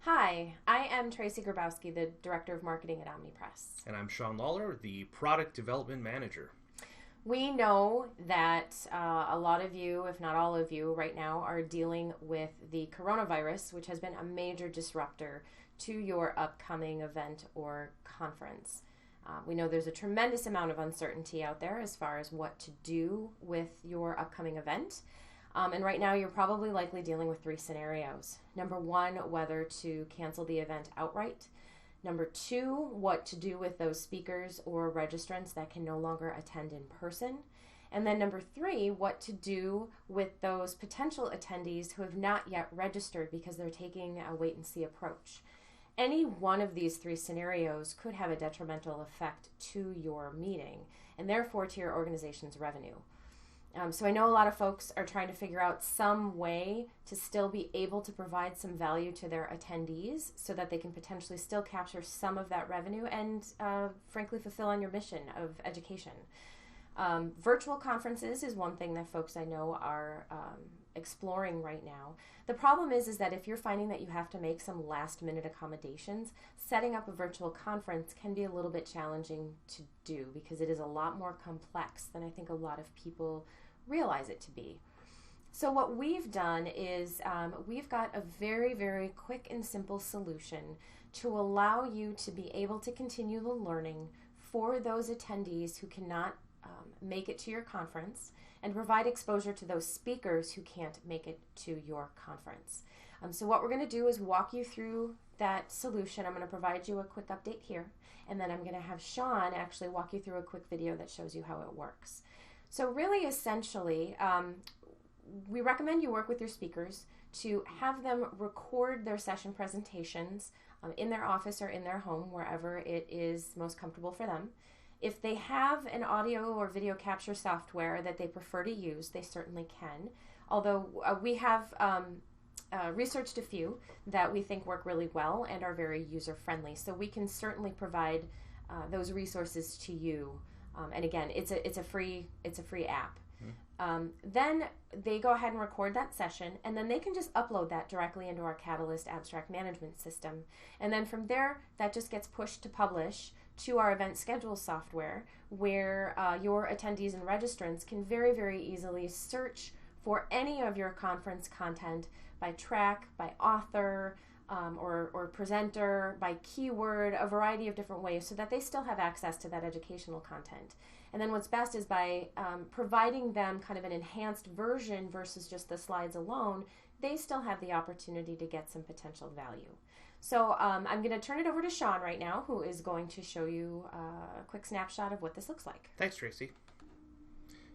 Hi, I am Tracy Grabowski, the Director of Marketing at Omnipress. And I'm Sean Lawler, the Product Development Manager. We know that a lot of you, if not all of you, right now are dealing with the coronavirus, which has been a major disruptor to your upcoming event or conference. We know there's a tremendous amount of uncertainty out there as far as what to do with your upcoming event. And right now you're probably likely dealing with three scenarios. Number one, whether to cancel the event outright. Number two, what to do with those speakers or registrants that can no longer attend in person. And then number three, what to do with those potential attendees who have not yet registered because they're taking a wait and see approach. Any one of these three scenarios could have a detrimental effect to your meeting and therefore to your organization's revenue. So I know a lot of folks are trying to figure out some way to still be able to provide some value to their attendees so that they can potentially still capture some of that revenue and frankly fulfill on your mission of education. Virtual conferences is one thing that folks I know are exploring right now. The problem is that if you're finding that you have to make some last minute accommodations, setting up a virtual conference can be a little bit challenging to do because it is a lot more complex than I think a lot of people realize it to be. So what we've done is we've got a very, very quick and simple solution to allow you to be able to continue the learning for those attendees who cannot make it to your conference and provide exposure to those speakers who can't make it to your conference. So what we're going to do is walk you through that solution. I'm going to provide you a quick update here, and then I'm going to have Sean actually walk you through a quick video that shows you how it works. So really, essentially, we recommend you work with your speakers to have them record their session presentations in their office or in their home, wherever it is most comfortable for them. If they have an audio or video capture software that they prefer to use, they certainly can. Although we have researched a few that we think work really well and are very user-friendly. So we can certainly provide those resources to you. And again, it's a free app. Then they go ahead and record that session, and then they can just upload that directly into our Catalyst abstract management system. And then from there, that just gets pushed to publish to our event schedule software, where your attendees and registrants can very, very easily search for any of your conference content by track, by author, or presenter, by keyword, a variety of different ways, so that they still have access to that educational content. And then what's best is by providing them kind of an enhanced version versus just the slides alone, they still have the opportunity to get some potential value. So I'm going to turn it over to Sean right now, who is going to show you a quick snapshot of what this looks like. Thanks, Tracy.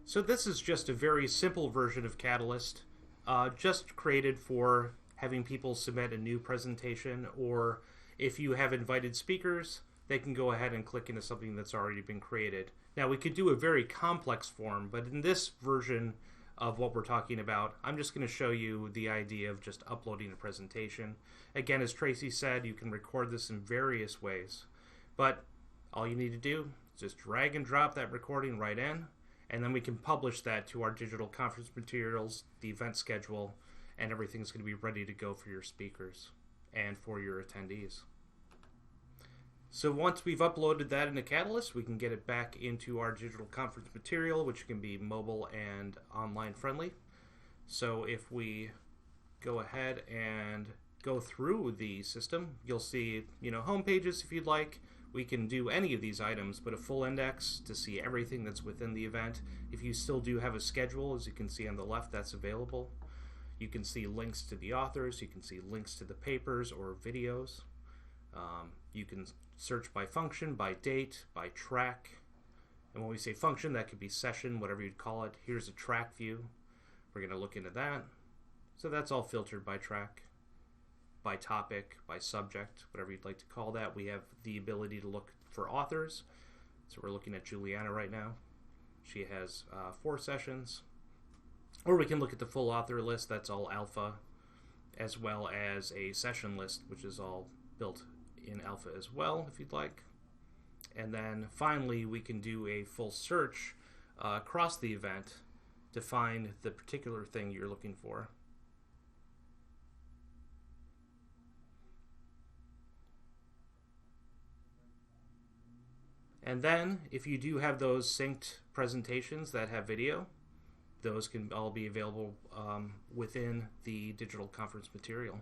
So this is just a very simple version of Catalyst, just created for having people submit a new presentation, or if you have invited speakers, they can go ahead and click into something that's already been created. Now, we could do a very complex form, but in this version of what we're talking about, I'm just going to show you the idea of just uploading a presentation. Again, as Tracy said, you can record this in various ways, but all you need to do is just drag and drop that recording right in, and then we can publish that to our digital conference materials, the event schedule, and everything's going to be ready to go for your speakers and for your attendees. So once we've uploaded that into Catalyst, we can get it back into our digital conference material, which can be mobile and online friendly. So if we go ahead and go through the system, you'll see, home pages if you'd like. We can do any of these items, but a full index to see everything that's within the event. If you still do have a schedule, as you can see on the left, that's available. You can see links to the authors. You can see links to the papers or videos. You can search by function, by date, by track. And when we say function, that could be session, whatever you'd call it. Here's a track view. We're going to look into that. So that's all filtered by track, by topic, by subject, whatever you'd like to call that. We have the ability to look for authors. So we're looking at Juliana right now. She has 4 sessions. Or we can look at the full author list. That's all alpha, as well as a session list, which is all built in alpha as well, if you'd like. And then finally, we can do a full search across the event to find the particular thing you're looking for. And then, if you do have those synced presentations that have video, those can all be available within the digital conference material.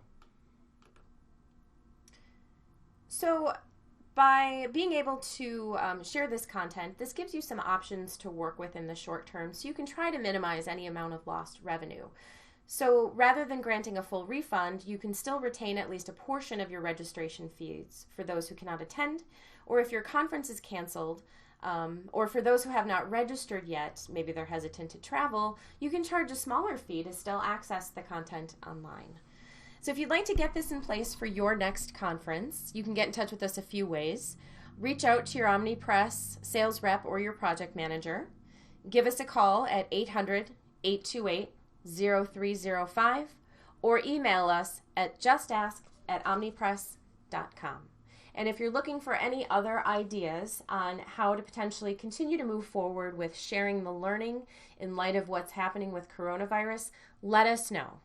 So by being able to share this content, this gives you some options to work with in the short term, so you can try to minimize any amount of lost revenue. So rather than granting a full refund, you can still retain at least a portion of your registration fees for those who cannot attend, or if your conference is canceled, or for those who have not registered yet, maybe they're hesitant to travel, you can charge a smaller fee to still access the content online. So if you'd like to get this in place for your next conference, you can get in touch with us a few ways. Reach out to your Omnipress sales rep or your project manager. Give us a call at 800-828-0305 or email us at justask@omnipress.com. And if you're looking for any other ideas on how to potentially continue to move forward with sharing the learning in light of what's happening with coronavirus, let us know.